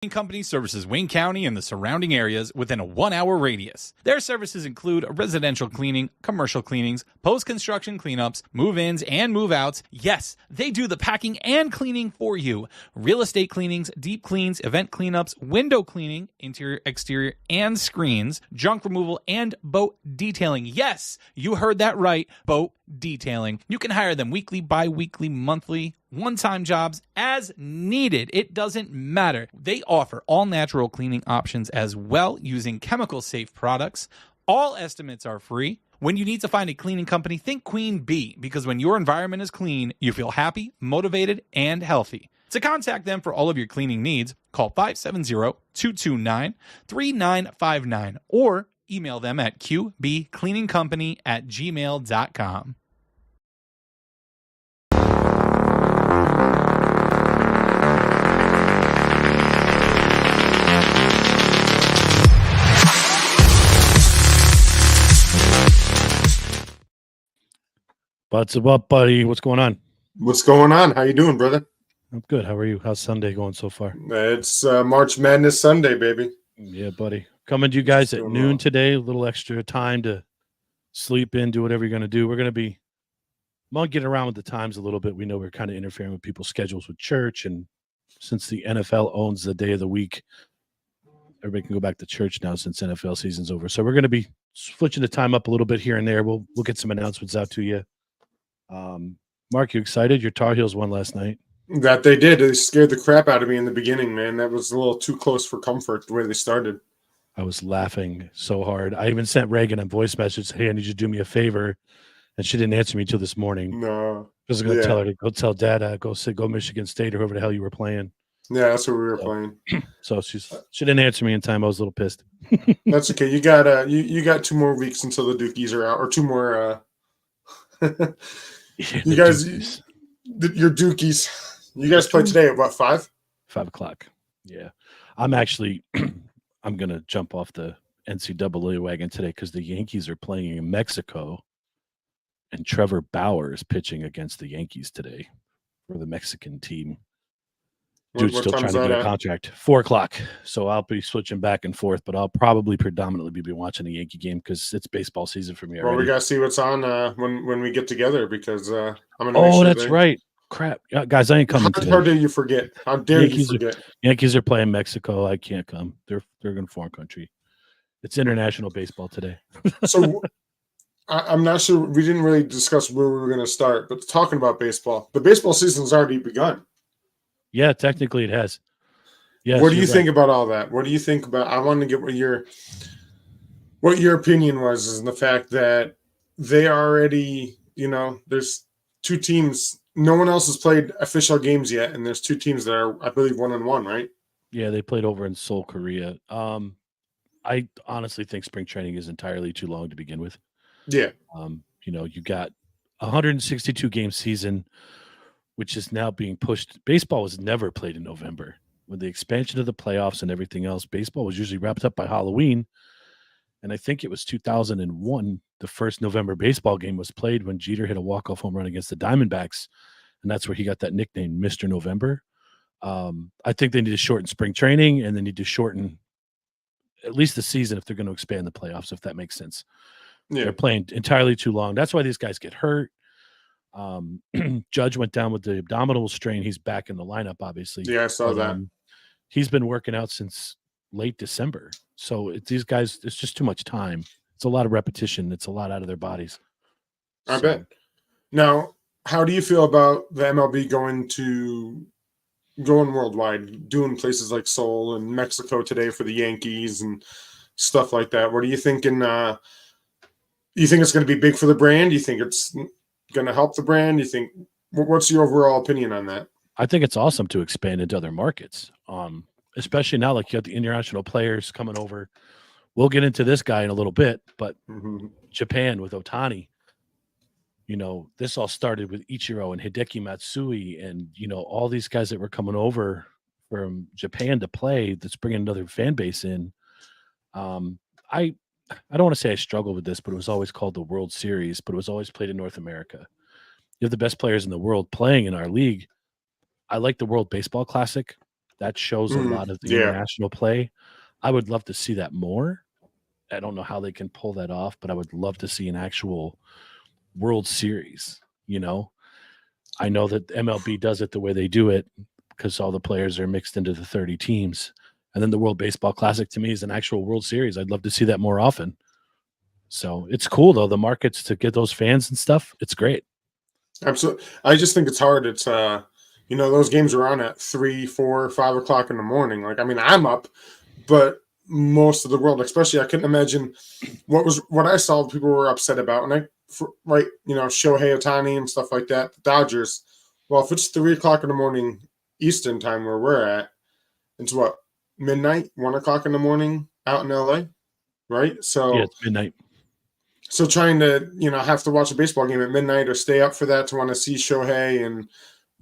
Company services Wayne County and the surrounding areas within a 1-hour radius. Their services include residential cleaning, commercial cleanings, post-construction cleanups, move-ins and move-outs. Yes, they do the packing and cleaning for you. Real estate cleanings, deep cleans, event cleanups, window cleaning, interior, exterior, and screens, junk removal, and boat detailing. Yes, you heard that right, boat detailing. You can hire them weekly, bi-weekly, monthly, one-time jobs as needed. It doesn't matter. They offer all natural cleaning options as well using chemical safe products. All estimates are free. When you need to find a cleaning company, think Queen Bee, because when your environment is clean, you feel happy, motivated, and healthy. To contact them for all of your cleaning needs, call 570-229-3959 or email them at qbcleaningcompany@gmail.com. What's up, buddy? What's going on? What's going on? How you doing, brother? I'm good. How are you? How's Sunday going so far? It's March Madness Sunday, baby. Yeah, buddy. Coming to you guys at noon today. A little extra time to sleep in, do whatever you're going to do. We're going to be getting around with the times a little bit. We know we're kind of interfering with people's schedules with church, and since the NFL owns the day of the week, everybody can go back to church now since NFL season's over. So we're going to be switching the time up a little bit here and there. We'll get some announcements out to you. Mark, you excited? Your Tar Heels won last night. That they did. It scared the crap out of me in the beginning, man. That was a little too close for comfort the way they started. I was laughing so hard. I even sent Reagan a voice message, "Hey, I need you to do me a favor," and she didn't answer me till this morning. No, I was going to tell her to go tell Dad, go Michigan State or whoever the hell you were playing. Yeah, that's what we were playing. So she didn't answer me in time. I was a little pissed. That's okay. You got you got 2 more weeks until the Dukies are out, or 2 more. You guys, your Dukies. You guys play today at what, 5? 5 o'clock. Yeah, I'm actually I'm gonna jump off the NCAA wagon today because the Yankees are playing in Mexico, and Trevor Bauer is pitching against the Yankees today for the Mexican team. Dude's still trying to get a contract. 4 o'clock. So I'll be switching back and forth, but I'll probably predominantly be watching the Yankee game because it's baseball season for me already. Well, we got to see what's on when we get together because I'm going to Oh, that's right. Crap. Guys, I ain't coming today. How dare you forget? How dare you forget? Yankees are playing Mexico. I can't come. They're in a foreign country. It's international baseball today. So I'm not sure. We didn't really discuss where we were going to start, but talking about baseball, the baseball season's already begun. Yeah, technically it has. Yes, what do you think about all that? What do you think about? I wanted to get what your opinion was, is in the fact that they already, there's 2 teams. No one else has played official games yet, and there's 2 teams that are, I believe, 1-1, right? Yeah, they played over in Seoul, Korea. I honestly think spring training is entirely too long to begin with. Yeah. You got a 162 game season, which is now being pushed. Baseball was never played in November. With the expansion of the playoffs and everything else, baseball was usually wrapped up by Halloween. And I think it was 2001, the first November baseball game was played when Jeter hit a walk-off home run against the Diamondbacks. And that's where he got that nickname, Mr. November. I think they need to shorten spring training, and they need to shorten at least the season if they're going to expand the playoffs, if that makes sense. Yeah. They're playing entirely too long. That's why these guys get hurt. Judge went down with the abdominal strain. He's back in the lineup, obviously. Yeah, I saw that. He's been working out since late December. So these guys, it's just too much time. It's a lot of repetition. It's a lot out of their bodies. I bet. Now, how do you feel about the MLB going worldwide, doing places like Seoul and Mexico today for the Yankees and stuff like that? What are you thinking? You think it's going to be big for the brand? You think it's going to help the brand? You think, what's your overall opinion on that? I think it's awesome to expand into other markets, especially now, like you got the international players coming over. We'll get into this guy in a little bit, but Japan with Ohtani, this all started with Ichiro and Hideki Matsui and, all these guys that were coming over from Japan to play that's bringing another fan base in. I don't want to say I struggle with this, but it was always called the World Series, but it was always played in North America. You have the best players in the world playing in our league. I like the World Baseball Classic. That shows a lot of the yeah. international play. I would love to see that more. I don't know how they can pull that off, but I would love to see an actual World Series. I know that MLB does it the way they do it because all the players are mixed into the 30 teams. And then the World Baseball Classic to me is an actual World Series. I'd love to see that more often. So it's cool, though, the markets to get those fans and stuff. It's great. Absolutely. I just think it's hard. It's, those games are on at 3, 4, 5 o'clock in the morning. Like, I mean, I'm up, but most of the world, especially, I couldn't imagine what I saw people were upset about. And Shohei Ohtani and stuff like that, the Dodgers. Well, if it's 3 o'clock in the morning Eastern time where we're at, it's what, midnight, 1 o'clock in the morning out in LA, right? So yeah, it's midnight. So trying to, have to watch a baseball game at midnight or stay up for that to want to see Shohei and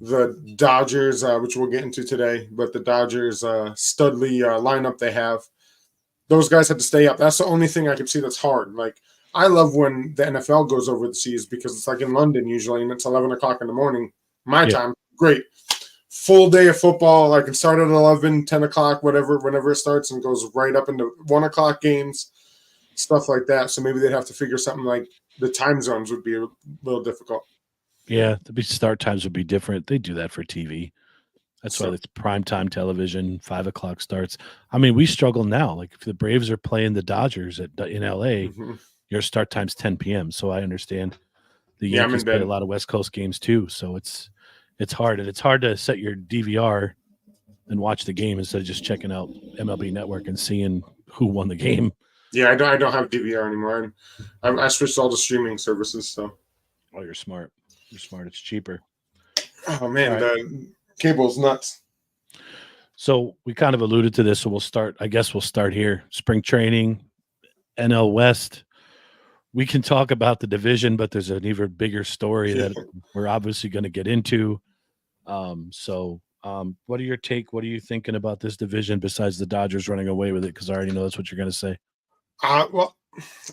the Dodgers, which we'll get into today, but the Dodgers Studley lineup they have, those guys had to stay up. That's the only thing I could see that's hard. Like, I love when the NFL goes over the seas because it's like in London usually, and it's 11 o'clock in the morning. My time, great. Full day of football. I can start at 11, 10 o'clock, whenever it starts, and goes right up into 1 o'clock games. Stuff like that. So maybe they'd have to figure something like the time zones would be a little difficult. Yeah, the start times would be different. They do that for TV. That's why it's primetime television, 5 o'clock starts. I mean, we struggle now. Like if the Braves are playing the Dodgers in LA, your start time's 10 p.m. So I understand the Yankees play a lot of West Coast games too. So it's hard. And it's hard to set your DVR and watch the game instead of just checking out MLB Network and seeing who won the game. Yeah, I don't have DVR anymore. I switched all the streaming services. So, you're smart. You're smart. It's cheaper. Oh man, the cable's nuts. So we kind of alluded to this. So we'll start here. Spring training, NL West. We can talk about the division, but there's an even bigger story that we're obviously going to get into. What are your take? What are you thinking about this division besides the Dodgers running away with it? Because I already know that's what you're going to say. Well,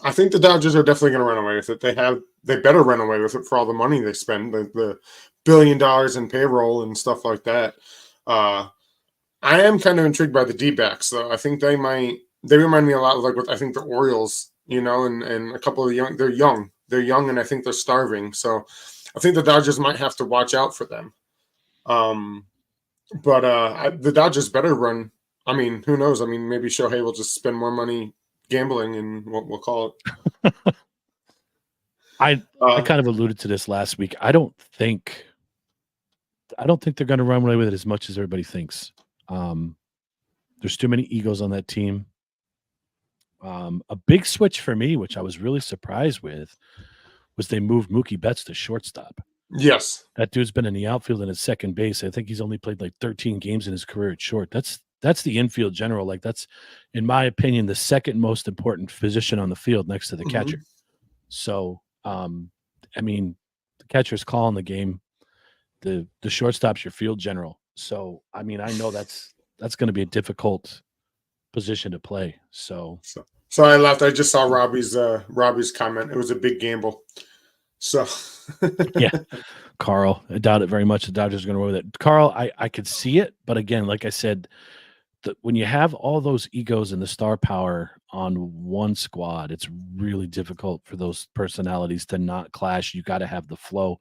I think the Dodgers are definitely going to run away with it. They better run away with it for all the money they spend, like the $1 billion in payroll and stuff like that. I am kind of intrigued by the D-backs, though. I think they remind me a lot of like what I think the Orioles, and a couple of they're young, and I think they're starving. So I think the Dodgers might have to watch out for them. But the Dodgers better run. I mean, who knows? I mean, maybe Shohei will just spend more money gambling and what we'll call it. I kind of alluded to this last week. I don't think they're going to run away with it as much as everybody thinks. There's too many egos on that team. A big switch for me, which I was really surprised with, was they moved Mookie Betts to shortstop. Yes. That dude's been in the outfield and at second base. I think he's only played like 13 games in his career at short. That's the infield general. Like that's, in my opinion, the second most important position on the field next to the catcher. So, I mean, the catcher's calling the game. The shortstop's your field general. So, I mean, I know that's going to be a difficult position to play. So I laughed. I just saw Robbie's comment. It was a big gamble. So yeah, Carl, I doubt it very much. The Dodgers are going to roll with it. Carl, I could see it, but again, like I said, when you have all those egos and the star power on one squad, it's really difficult for those personalities to not clash. You got to have the flow.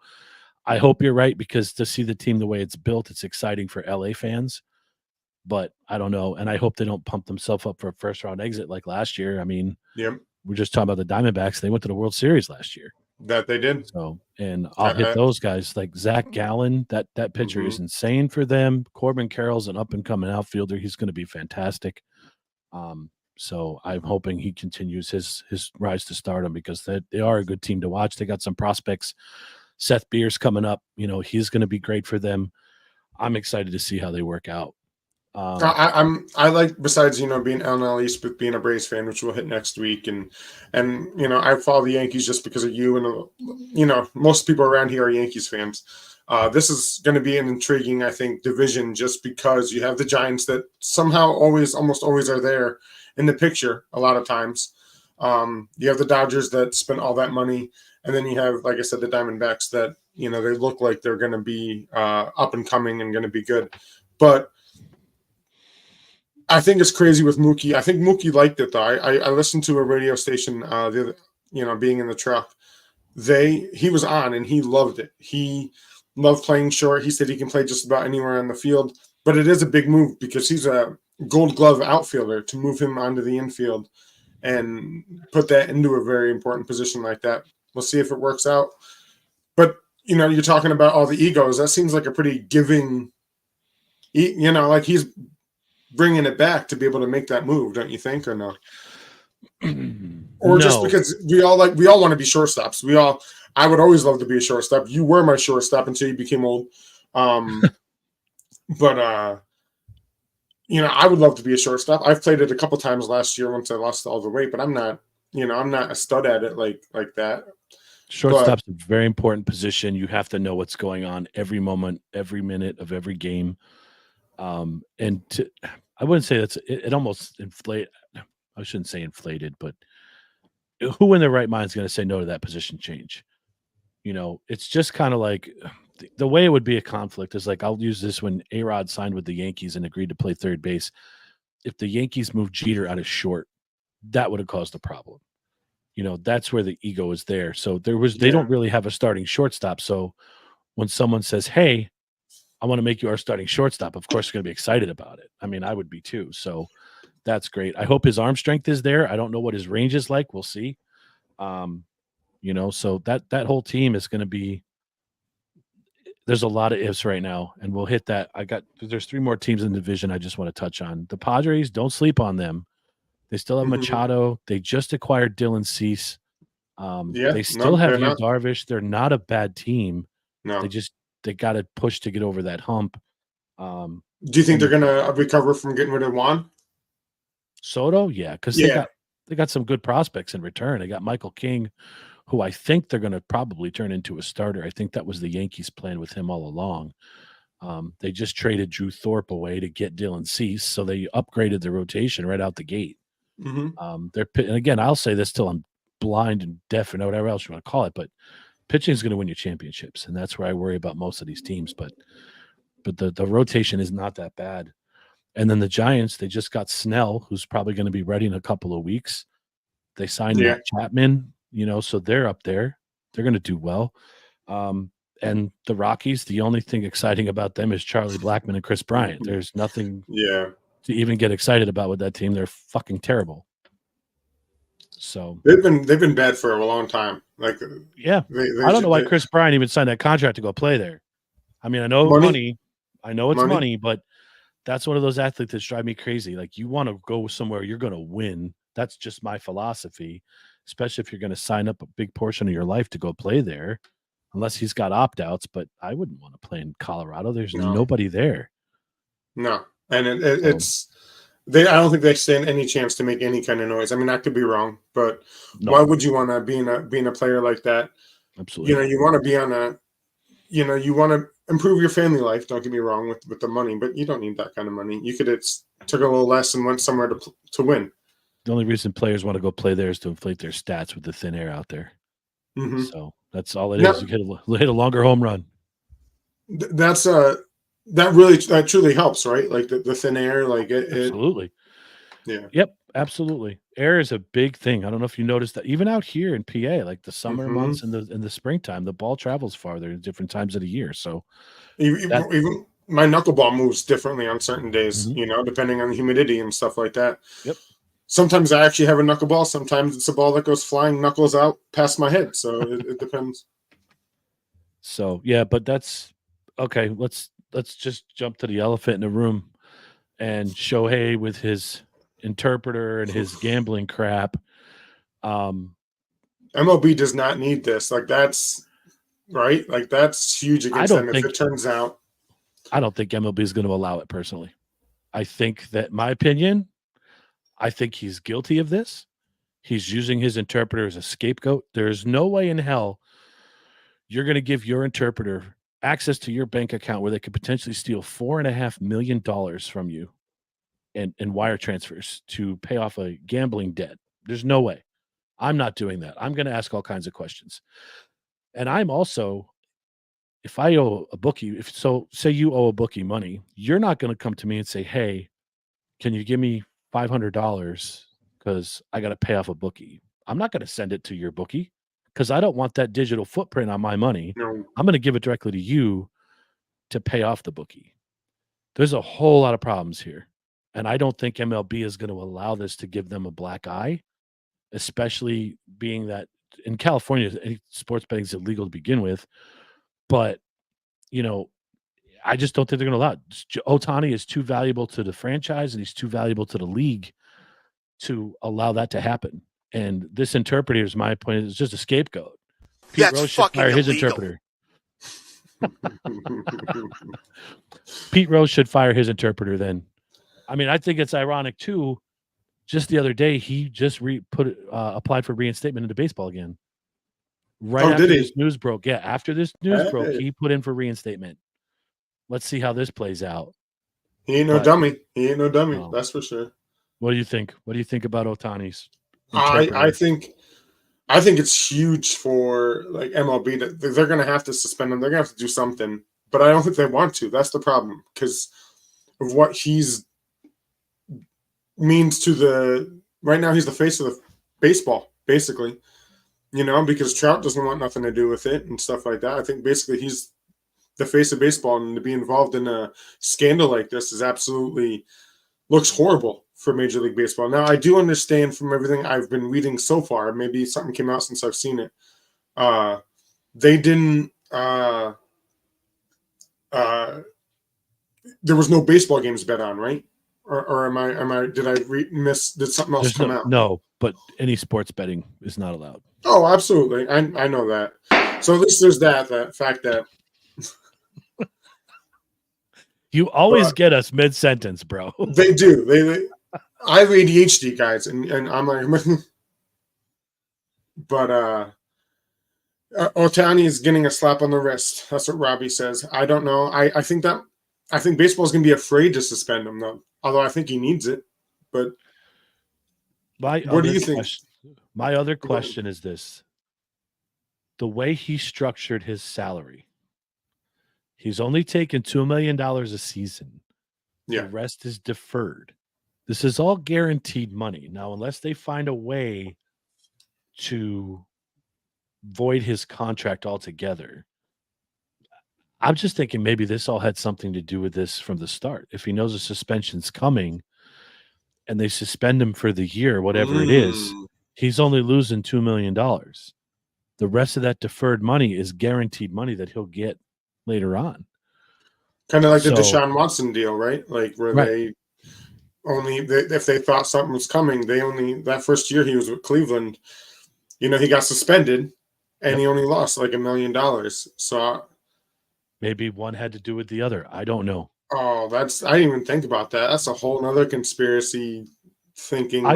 I hope you're right, because to see the team the way it's built, it's exciting for LA fans. But I don't know, and I hope they don't pump themselves up for a first-round exit like last year. I mean, we're just talking about the Diamondbacks. They went to the World Series last year. That they did. So, and I'll hit those guys like Zach Gallen. That pitcher is insane for them. Corbin Carroll's an up-and-coming outfielder. He's going to be fantastic. So I'm hoping he continues his rise to stardom, because they are a good team to watch. They got some prospects. Seth Beers coming up. He's going to be great for them. I'm excited to see how they work out. I like, besides being NL East, but being a Braves fan, which we'll hit next week, and I follow the Yankees just because of you, and most people around here are Yankees fans. This is going to be an intriguing, I think, division, just because you have the Giants that somehow almost always are there in the picture a lot of times. You have the Dodgers that spent all that money, and then you have, like I said, the Diamondbacks that they look like they're going to be up and coming and going to be good, but I think it's crazy with Mookie. I think Mookie liked it though. I listened to a radio station the other, being in the truck. He was on and he loved it. He loved playing short. He said he can play just about anywhere on the field, but it is a big move because he's a Gold Glove outfielder. To move him onto the infield and put that into a very important position like that, we'll see if it works out. But you're talking about all the egos. That seems like a pretty giving. Like he's bringing it back to be able to make that move, don't you think, or no? Or just because we all want to be shortstops. I would always love to be a shortstop. You were my shortstop until you became old. But I would love to be a shortstop. I've played it a couple times last year once I lost all the weight, but I'm not a stud at it like that. Shortstop's a very important position. You have to know what's going on every moment, every minute of every game. I wouldn't say it almost inflate. I shouldn't say inflated, but who in their right mind is going to say no to that position change? It's just kind of like the way it would be a conflict is like, I'll use this when A-Rod signed with the Yankees and agreed to play third base. If the Yankees moved Jeter out of short, that would have caused a problem. That's where the ego is there. So they don't really have a starting shortstop. So when someone says, hey, I want to make you our starting shortstop, of course, you're going to be excited about it. I mean, I would be too. So that's great. I hope his arm strength is there. I don't know what his range is like. We'll see. So that whole team is going to be, there's a lot of ifs right now, and we'll hit that. There's 3 more teams in the division I just want to touch on. The Padres, don't sleep on them. They still have Machado. They just acquired Dylan Cease. They still have Yu Darvish. They're not a bad team. No. They got to push to get over that hump. Do you think they're going to recover from getting rid of Juan Soto? Yeah, because they got some good prospects in return. They got Michael King, who I think they're going to probably turn into a starter. I think that was the Yankees' plan with him all along. They just traded Drew Thorpe away to get Dylan Cease, so they upgraded the rotation right out the gate. And again, I'll say this till I'm blind and deaf and whatever else you want to call it, but pitching is going to win you championships, and that's where I worry about most of these teams. But the rotation is not that bad. And then the Giants, they just got Snell, who's probably going to be ready in a couple of weeks. They signed Matt Chapman, so they're up there. They're going to do well. And the Rockies, the only thing exciting about them is Charlie Blackmon and Chris Bryant. There's nothing to even get excited about with that team. They're fucking terrible. So they've been bad for a long time. Like, I don't know why Chris Bryant even signed that contract to go play there. I mean, I know money. I know it's money, but that's one of those athletes that drive me crazy. Like, you want to go somewhere you're going to win. That's just my philosophy, especially if you're going to sign up a big portion of your life to go play there, unless he's got opt-outs. But I wouldn't want to play in Colorado. There's nobody there. No, and it's I don't think they stand any chance to make any kind of noise. I mean, I could be wrong, but why would you want to be in a player like that? Absolutely. You want to be on a, you want to improve your family life. Don't get me wrong with the money, but you don't need that kind of money. You could have took a little less and went somewhere to win. The only reason players want to go play there is to inflate their stats with the thin air out there. So that's all it is. You hit a longer home run. That truly helps, right? Like the thin air, like absolutely. Yeah. Yep. Absolutely. Air is a big thing. I don't know if you noticed that even out here in PA, like the summer months and in the springtime, the ball travels farther at different times of the year. So even my knuckleball moves differently on certain days, depending on the humidity and stuff like that. Yep. Sometimes I actually have a knuckleball. Sometimes it's a ball that goes flying knuckles out past my head. So it depends. So yeah, but that's okay. Let's just jump to the elephant in the room and Shohei with his interpreter and his gambling crap. MLB does not need this. Like, that's right. Like, that's huge against them if it turns out. I don't think MLB is going to allow it personally. I think that, my opinion, I think he's guilty of this. He's using his interpreter as a scapegoat. There's no way in hell you're going to give your interpreter access to your bank account where they could potentially steal $4.5 million from you and wire transfers to pay off a gambling debt. There's no way. I'm not doing that. I'm going to ask all kinds of questions. And I'm also, if I owe a bookie, say you owe a bookie money, you're not going to come to me and say, hey, can you give me $500 because I got to pay off a bookie? I'm not going to send it to your bookie because I don't want that digital footprint on my money. No. I'm going to give it directly to you to pay off the bookie. There's a whole lot of problems here. And I don't think MLB is going to allow this to give them a black eye, especially being that in California, any sports betting is illegal to begin with. But, I just don't think they're going to allow it. Ohtani is too valuable to the franchise and he's too valuable to the league to allow that to happen. And this interpreter, is my point, is just a scapegoat. Pete Rose should fire his interpreter. Pete Rose should fire his interpreter then. I mean, I think it's ironic too. Just the other day, he just applied for reinstatement into baseball again. Right after this news broke. Yeah, after this news broke, he put in for reinstatement. Let's see how this plays out. He ain't no dummy. No. That's for sure. What do you think? What do you think about Ohtani's? I think it's huge for like MLB that they're going to have to suspend him. They're going to have to do something, but I don't think they want to. That's the problem because of what he's means to the right now. He's the face of the baseball, basically. Because Trout doesn't want nothing to do with it and stuff like that. I think basically he's the face of baseball, and to be involved in a scandal like this is absolutely looks horrible for Major League Baseball. Now, I do understand from everything I've been reading so far, maybe something came out since I've seen it. They didn't there was no baseball games bet on, right? Or did I did something else come out? No, but any sports betting is not allowed. Oh, absolutely. I know that. So at least there's that fact that you always get us mid-sentence, bro. They do. I have ADHD, guys, and I'm like, but Ohtani is getting a slap on the wrist. That's what Robbie says. I don't know. I think baseball is going to be afraid to suspend him, though. Although I think he needs it. But what do you think? My other question is this. The way he structured his salary, he's only taken $2 million a season. Yeah. The rest is deferred. This is all guaranteed money. Now, unless they find a way to void his contract altogether, I'm just thinking maybe this all had something to do with this from the start. If he knows a suspension's coming and they suspend him for the year, whatever it is, he's only losing $2 million. The rest of that deferred money is guaranteed money that he'll get later on. Kind of like the Deshaun Watson deal, right? Like where they only, if they thought something was coming, that first year he was with Cleveland, he got suspended and he only lost like $1 million. So maybe one had to do with the other. I don't know. Oh, I didn't even think about that. That's a whole nother conspiracy thinking.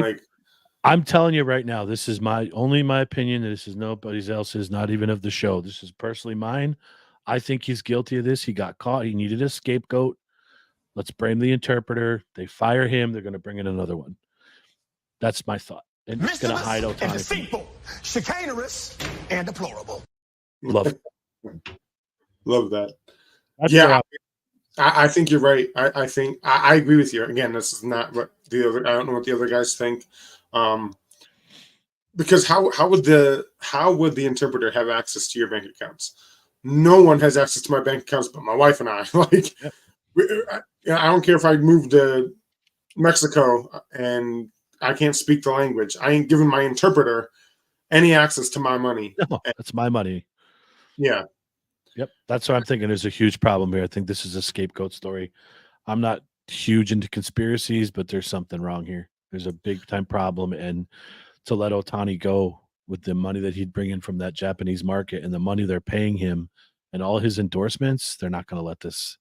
I'm telling you right now, this is only my opinion. This is nobody else's, not even of the show. This is personally mine. I think he's guilty of this. He got caught. He needed a scapegoat. Let's blame the interpreter. They fire him. They're going to bring in another one. That's my thought. And it's going to hide Ohtani. Deceitful, chicanerous, and deplorable. Love it. Love that. I think you're right. I think I agree with you. Again, this is not what I don't know what the other guys think. Because how would the interpreter have access to your bank accounts? No one has access to my bank accounts but my wife and I. I don't care if I move to Mexico and I can't speak the language. I ain't giving my interpreter any access to my money. No, that's my money. Yeah. Yep. That's what I'm thinking. There's a huge problem here. I think this is a scapegoat story. I'm not huge into conspiracies, but there's something wrong here. There's a big time problem. And to let Ohtani go with the money that he'd bring in from that Japanese market and the money they're paying him and all his endorsements, they're not going to let this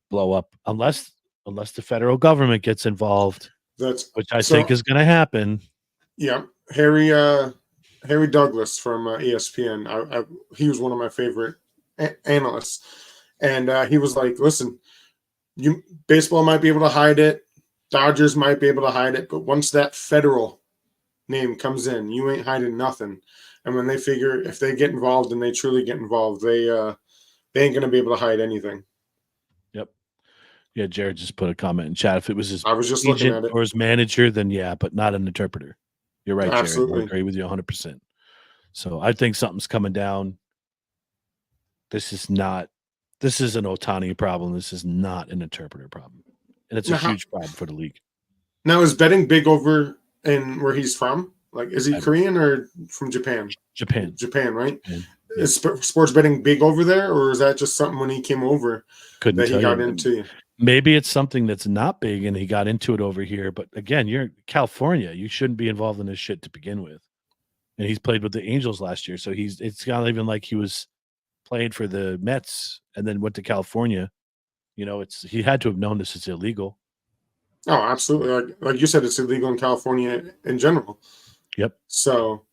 blow up unless the federal government gets involved, which I think is going to happen. Yeah. Harry Douglas from ESPN. He was one of my favorite analysts. And he was like, listen, baseball might be able to hide it. Dodgers might be able to hide it. But once that federal name comes in, you ain't hiding nothing. And when they figure if they get involved and they truly get involved, they ain't going to be able to hide anything. Yep. Yeah, Jared just put a comment in chat. If it was his I was just looking agent at it. or his manager, then yeah, but not an interpreter. You're right, Jared. I Absolutely. agree with you 100%. So I think something's coming down. This is an Ohtani problem. This is not an interpreter problem. And it's a huge problem for the league. Now, is betting big over in where he's from? Like, is he Korean or from Japan? Japan, right? Japan. Is sports betting big over there, or is that just something when he came over that he got into? Maybe it's something that's not big and he got into it over here. But again, you're in California. You shouldn't be involved in this shit to begin with. And he's played with the Angels last year. So it's not even like he was played for the Mets and then went to California. You know, he had to have known this is illegal. Oh, absolutely. Like you said, it's illegal in California in general. Yep. So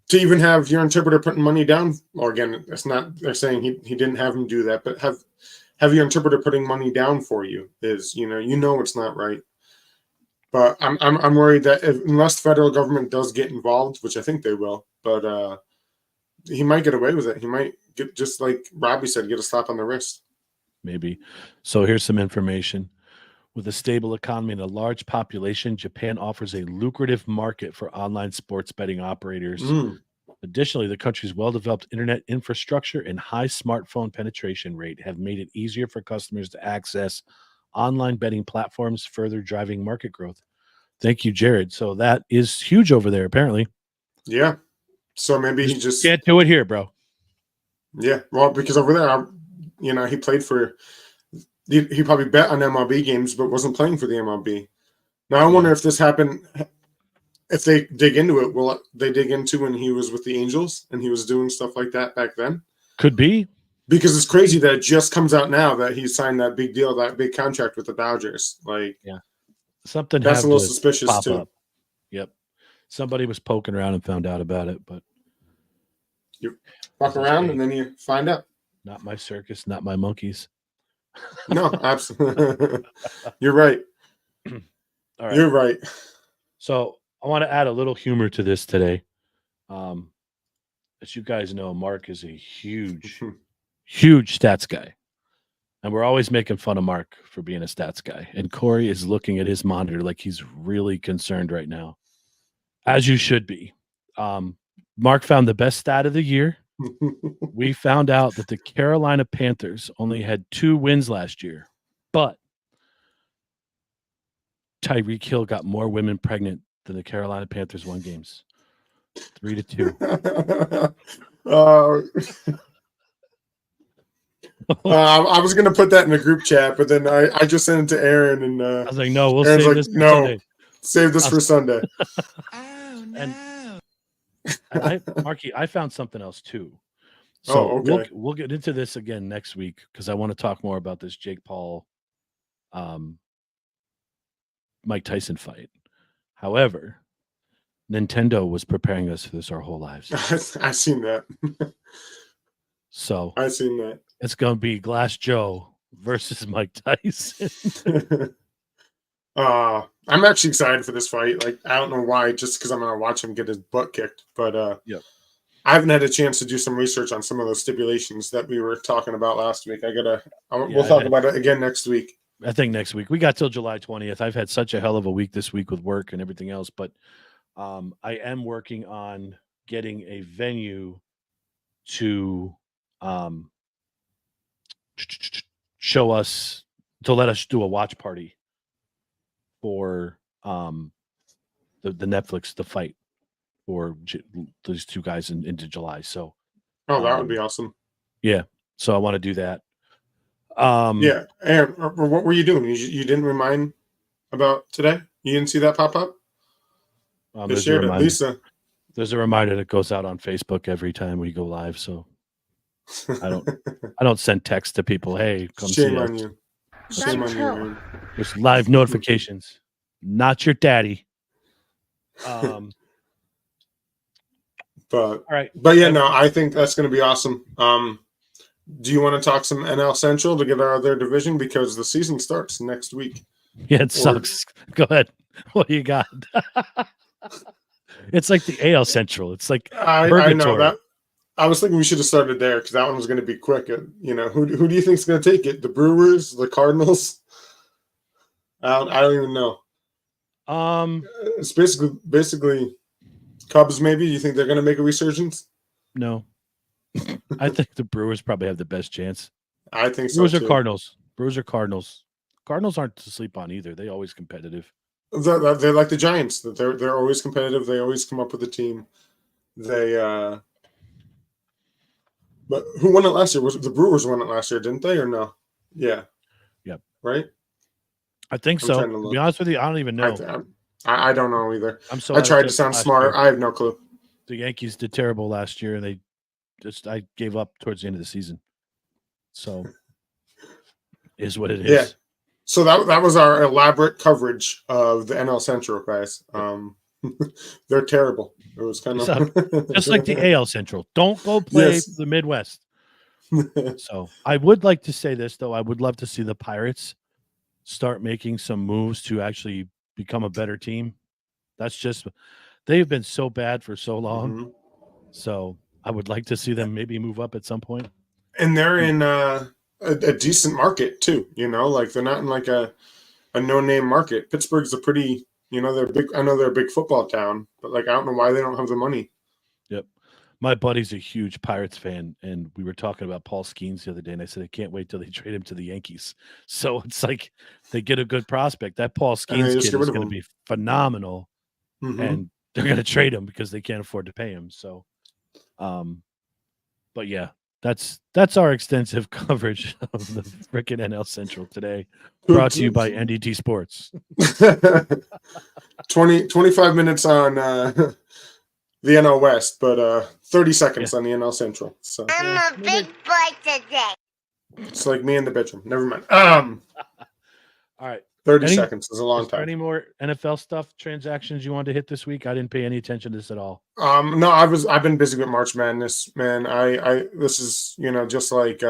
to even have your interpreter putting money down, well, again, it's not, they're saying he didn't have him do that, but have your interpreter putting money down for you is, you know, it's not right. But I'm worried that unless the federal government does get involved, which I think they will, but he might get away with it. He might get, just like Robbie said, get a slap on the wrist. Maybe. So here's some information. With a stable economy and a large population, Japan offers a lucrative market for online sports betting operators. Additionally, the country's well-developed internet infrastructure and high smartphone penetration rate have made it easier for customers to access online betting platforms, further driving market growth. Thank you, Jared. So that is huge over there, apparently. Yeah. So maybe he just can't do it here, bro. Yeah. Well, because over there, he played for. He probably bet on MLB games, but wasn't playing for the MLB. Now, I wonder if this happened, if they dig into it, will they dig into when he was with the Angels and he was doing stuff like that back then? Could be. Because it's crazy that it just comes out now that he signed that big deal, that big contract with the Dodgers. Like, yeah, something that's a little suspicious too. Up. Yep. Somebody was poking around and found out about it, but you walk around and then you find out. Not my circus, not my monkeys. No, absolutely. You're right. All right. You're right. So I want to add a little humor to this today. As you guys know, Mark is a huge stats guy. And we're always making fun of Mark for being a stats guy. And Corey is looking at his monitor like he's really concerned right now. As you should be. Mark found the best stat of the year. We found out that the Carolina Panthers only had 2 wins last year, but Tyreek Hill got more women pregnant than the Carolina Panthers won games. 3-2. I was going to put that in the group chat, but then I just sent it to Aaron, and I was like, no, we'll Aaron's save like, this for no, Sunday. Save this for Sunday. Oh, no. And Marky, I found something else too. So we'll get into this again next week because I want to talk more about this Jake Paul, Mike Tyson fight. However, Nintendo was preparing us for this our whole lives. I've seen that. So I've seen that. It's going to be Glass Joe versus Mike Tyson. I'm actually excited for this fight. Like, I don't know why, just because I'm going to watch him get his butt kicked. But yep. I haven't had a chance to do some research on some of those stipulations that we were talking about last week. We'll talk about it again next week. I think next week. We got till July 20th. I've had such a hell of a week this week with work and everything else, but I am working on getting a venue to show us, to let us do a watch party for the Netflix, the fight for these 2 guys into July. So that would be awesome. Yeah. So I want to do that. Yeah. Aaron, what were you doing? You didn't remind about today? You didn't see that pop up? They shared it, Lisa. There's a reminder that goes out on Facebook every time we go live. So I don't send text to people. Hey, come see us. Shame on you. Shame on you. There's live notifications. Not your daddy. But all right. But yeah, no, I think that's going to be awesome. Do you want to talk some NL Central to get out of their division because the season starts next week? Yeah, it sucks. Go ahead. What do you got? It's like the AL Central. It's like I know that. I was thinking we should have started there because that one was going to be quick. Who do you think is going to take it? The Brewers, the Cardinals? I don't even know. It's basically Cubs. Maybe you think they're going to make a resurgence? No. I think the Brewers probably have the best chance. I think so Brewers too. or Cardinals. Brewers or Cardinals. Cardinals aren't to sleep on either. They're always competitive. They're like the Giants. They're always competitive. They always come up with a team. But who won it last year? Was it the Brewers won it last year, didn't they, or no? Yeah. Yep. Right? I think I'm so. trying to To look. be honest with you, I don't even know. I don't know either. I'm so I tried to out of sound last smart. year. I have no clue. The Yankees did terrible last year, and I gave up towards the end of the season. So is what it is. Yeah. So that was our elaborate coverage of the NL Central, guys. They're terrible. It was kind of Just like the AL Central. Don't go play the Midwest. So I would like to say this, though. I would love to see the Pirates start making some moves to actually become a better team. That's just they've been so bad for so long. Mhm. So I would like to see them maybe move up at some point. And they're in a decent market too. Like they're not in like a no-name market. Pittsburgh's a pretty, they're big. I know they're a big football town, but like I don't know why they don't have the money. Yep. My buddy's a huge Pirates fan, and we were talking about Paul Skeens the other day, and I said I can't wait till they trade him to the Yankees. So it's like they get a good prospect. That Paul Skeens kid is going to be phenomenal, and they're going to trade him because they can't afford to pay him. So, but yeah, that's our extensive coverage of the frickin' NL Central today, brought to you by NDT Sports. 25 minutes on the NL West, but 30 seconds on the NL Central. So I'm a big boy today. It's like me in the bedroom. Never mind. All right. 30 seconds is a long time. Any more NFL stuff, transactions you wanted to hit this week? I didn't pay any attention to this at all. No, I've been busy with March Madness, man. This is, just like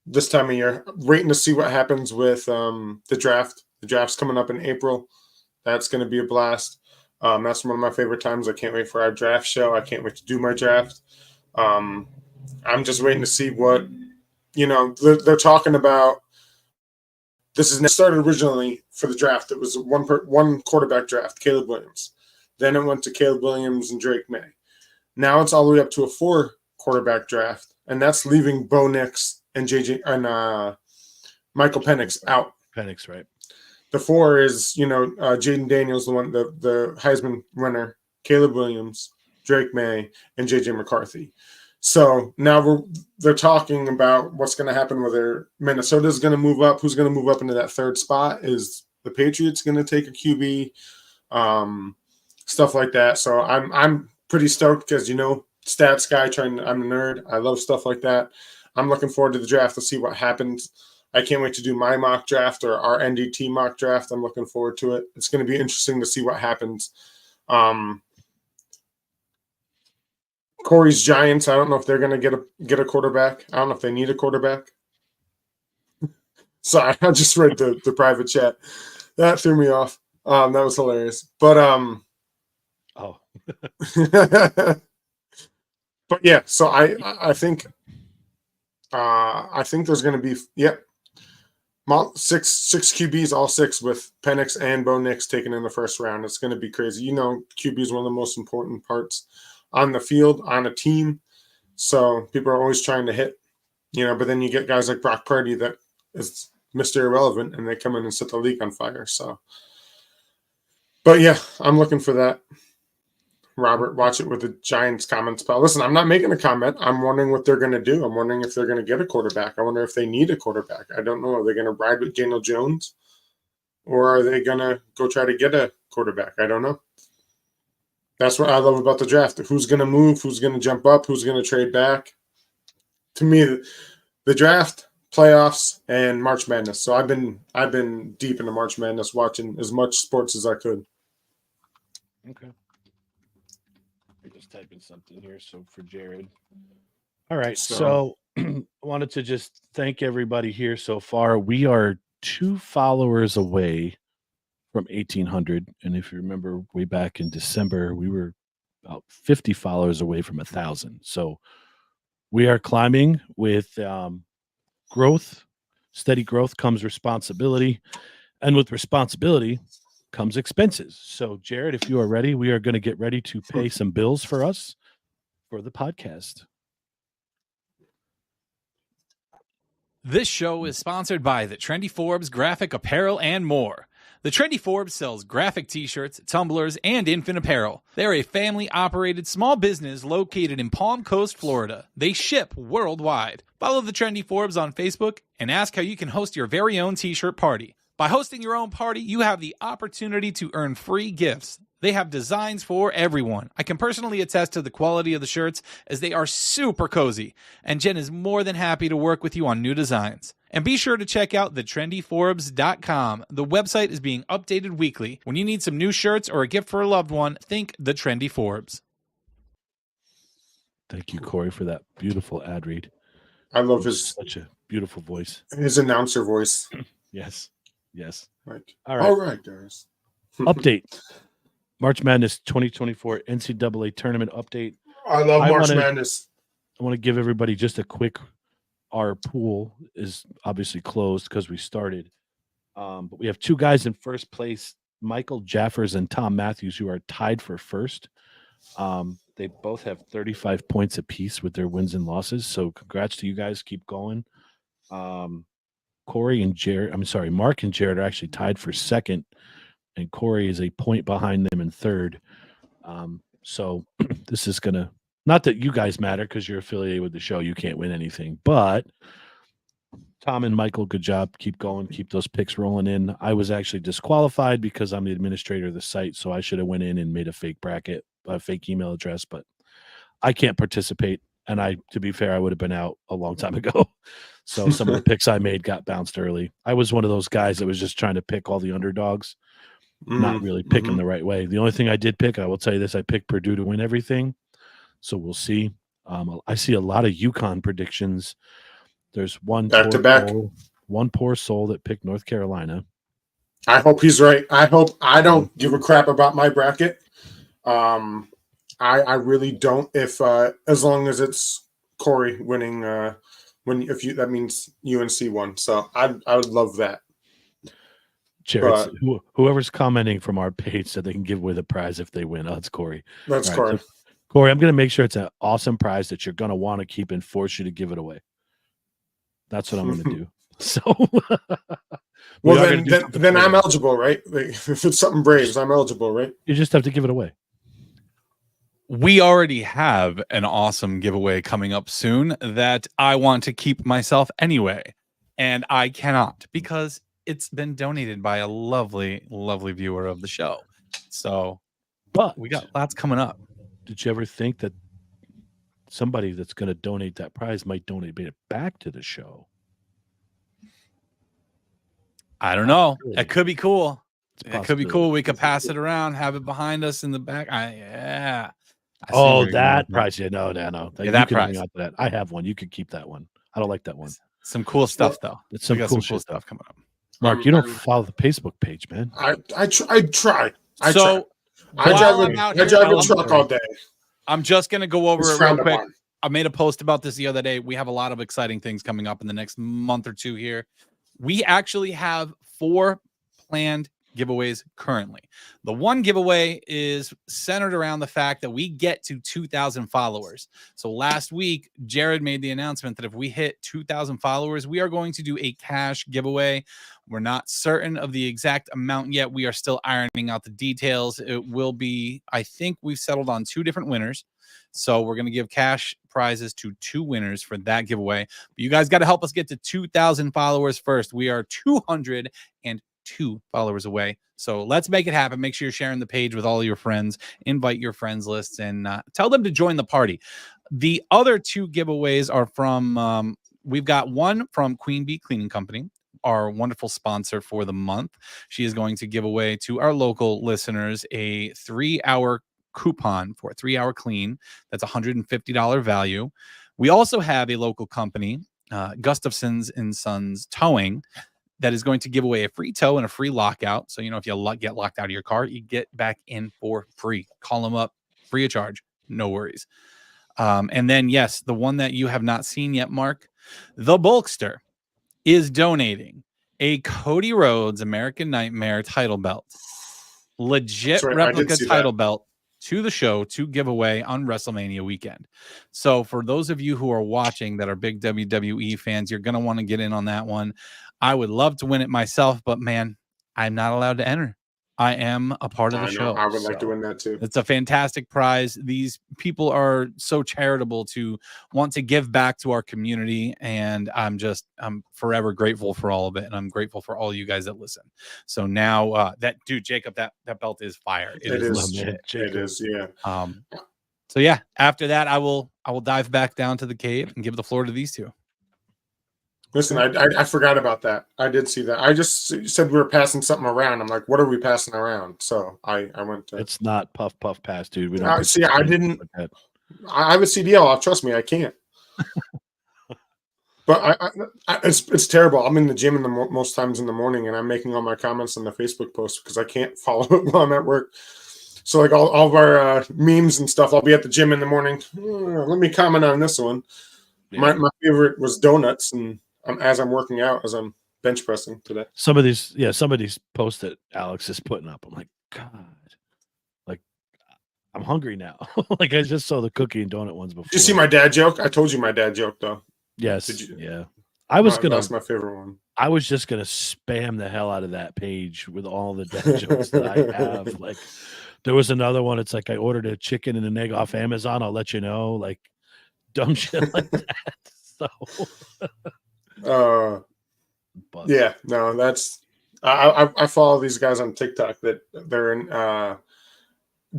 this time of year, waiting to see what happens with the draft. The draft's coming up in April. That's going to be a blast. That's one of my favorite times. I can't wait for our draft show. I can't wait to do my draft. I'm just waiting to see what, they're talking about. This is started originally for the draft. It was one quarterback draft, Caleb Williams. Then it went to Caleb Williams and Drake May. Now it's all the way up to a 4 quarterback draft, and that's leaving Bo Nix and Michael Penix out. Penix, right? The 4 is, Jaden Daniels, the one, the Heisman winner, Caleb Williams, Drake May, and JJ McCarthy. So now they're talking about what's going to happen, whether Minnesota's going to move up. Who's going to move up into that 3rd spot? Is the Patriots going to take a QB? Stuff like that. So I'm pretty stoked because, stats guy I'm a nerd. I love stuff like that. I'm looking forward to the draft to see what happens. I can't wait to do my mock draft or our NDT mock draft. I'm looking forward to it. It's going to be interesting to see what happens. Corey's Giants, I don't know if they're going to get a quarterback. I don't know if they need a quarterback. Sorry, I just read the private chat. That threw me off. That was hilarious. But but yeah, so I think there's going to be 6 QBs, all 6 with Penix and Bo Nix taken in the 1st round. It's going to be crazy. QB is one of the most important parts on the field, on a team. So people are always trying to hit, but then you get guys like Brock Purdy that is Mr. Irrelevant, and they come in and set the league on fire. So, but yeah, I'm looking for that. Robert, watch it with the Giants comments pal. Listen, I'm not making a comment. I'm wondering what they're going to do. I'm wondering if they're going to get a quarterback. I wonder if they need a quarterback. I don't know. Are they going to ride with Daniel Jones, or are they going to go try to get a quarterback? I don't know. That's what I love about the draft. Who's going to move? Who's going to jump up? Who's going to trade back? To me, the draft, playoffs, and March Madness. So I've been deep into March Madness, watching as much sports as I could. Okay. I'm just typing something here. So for Jared. All right. So I wanted to just thank everybody here so far. We are 2 followers away from 1,800. And if you remember way back in December, we were about 50 followers away from 1,000. So we are climbing with growth. Steady growth comes responsibility. And with responsibility comes expenses. So, Jared, if you are ready, we are going to get ready to pay some bills for us for the podcast. This show is sponsored by the Trendy Forbes Graphic Apparel and more. The Trendy Forbes sells graphic t-shirts, tumblers, and infant apparel. They're a family-operated small business located in Palm Coast, Florida. They ship worldwide. Follow the Trendy Forbes on Facebook and ask how you can host your very own t-shirt party. By hosting your own party, you have the opportunity to earn free gifts. They have designs for everyone. I can personally attest to the quality of the shirts as they are super cozy. And Jen is more than happy to work with you on new designs. And be sure to check out thetrendyforbes.com. The website is being updated weekly. When you need some new shirts or a gift for a loved one, think the Trendy Forbes. Thank you, Corey, for that beautiful ad read. I love his Such a beautiful voice. his announcer voice. Yes. Yes. Right. All right, guys. Update. March Madness 2024 NCAA tournament update. I love March Madness. I want to give everybody just a quick. Our pool is obviously closed because we started. But we have two guys in first place, Michael Jaffers and Tom Matthews, who are tied for first. They both have 35 points apiece with their wins and losses. So congrats to you guys. Keep going. Mark and Jared are actually tied for second, and Corey is a point behind them in third. So this is going to, not that you guys matter because you're affiliated with the show. You can't win anything, but Tom and Michael, good job. Keep going. Keep those picks rolling in. I was actually disqualified because I'm the administrator of the site, so I should have went in and made a fake bracket, a fake email address, but I can't participate. And to be fair, I would have been out a long time ago. So some of the picks I made got bounced early. I was one of those guys that was just trying to pick all the underdogs, not really picking the right way. The only thing I did pick, I will tell you this, I picked Purdue to win everything. So we'll see. I see a lot of UConn predictions. There's one poor soul that picked North Carolina. I hope he's right. I hope I don't give a crap about my bracket. I really don't. If as long as it's Corey winning, that means UNC won. So I would love that. Jared, whoever's commenting from our page said they can give away the prize if they win. Oh, it's Corey. That's right, Corey. So, Corey, I'm going to make sure it's an awesome prize that you're going to want to keep and force you to give it away. That's what I'm going to do. So, well, then I'm eligible, right? Like, if it's something Braves, I'm eligible, right? You just have to give it away. We already have an awesome giveaway coming up soon that I want to keep myself anyway. And I cannot because it's been donated by a lovely, lovely viewer of the show. So, but we got lots coming up. Did you ever think that somebody that's going to donate that prize might donate it back to the show? I don't know. It could be cool. It could be cool. We could pass it around, have it behind us in the back. That prize. Yeah, no. Yeah, that prize. That. I have one. You could keep that one. I don't like that one. Some cool stuff, though. It's some cool stuff coming up. Mark, you don't follow the Facebook page, man. I try. I drive a truck all day. I'm just going to go over it real quick. I made a post about this the other day. We have a lot of exciting things coming up in the next month or two here. We actually have 4 planned giveaways currently. The one giveaway is centered around the fact that we get to 2,000 followers. So last week, Jared made the announcement that if we hit 2,000 followers, we are going to do a cash giveaway. We're not certain of the exact amount yet. We are still ironing out the details. It will be, I think we've settled on 2 different winners. So we're going to give cash prizes to 2 winners for that giveaway. But you guys got to help us get to 2,000 followers first. We are 202 followers away. So let's make it happen. Make sure you're sharing the page with all of your friends. Invite your friends lists and tell them to join the party. The other 2 giveaways are from, we've got one from Queen Bee Cleaning Company, our wonderful sponsor for the month. She is going to give away to our local listeners a 3-hour coupon for a 3-hour clean. That's $150 value. We also have a local company, Gustafson's and Sons Towing, that is going to give away a free tow and a free lockout. So, if you get locked out of your car, you get back in for free. Call them up, free of charge, no worries. And then, yes, the one that you have not seen yet, Mark, the Bulkster is donating a Cody Rhodes American Nightmare title belt, legit That's right, I did replica see title that. belt to the show to give away on WrestleMania weekend. So for those of you who are watching that are big WWE fans, you're going to want to get in on that one. I would love to win it myself, but man, I'm not allowed to enter. I am a part of the I know. show. I would like to win that too. It's a fantastic prize. These people are so charitable to want to give back to our community. And I'm forever grateful for all of it. And I'm grateful for all you guys that listen. So now Jacob, that belt is fire. It is. legit. It is. Yeah. So yeah, after that, I will dive back down to the cave and give the floor to these two. Listen, I forgot about that. I did see that. I just said we were passing something around. I'm like, what are we passing around? So I went to. It's not puff pass, dude. We don't See. I didn't. Like I have a CDL. Trust me, I can't. But it's terrible. I'm in the gym most times in the morning, and I'm making all my comments on the Facebook post because I can't follow it while I'm at work. So like all of our memes and stuff, I'll be at the gym in the morning. Let me comment on this one. Yeah. My favorite was donuts, and as I'm working out, as I'm bench pressing today. Some of these posts that Alex is putting up, I'm like, God, like I'm hungry now. Like I just saw the cookie and donut ones before. Did you see my dad joke? I told you my dad joke though. Yes. Did you? Yeah. That's my favorite one. I was just gonna spam the hell out of that page with all the dad jokes that I have. Like there was another one. It's like I ordered a chicken and an egg off Amazon. I'll let you know. Like dumb shit like that. So. Yeah, no, that's I follow these guys on TikTok that they're in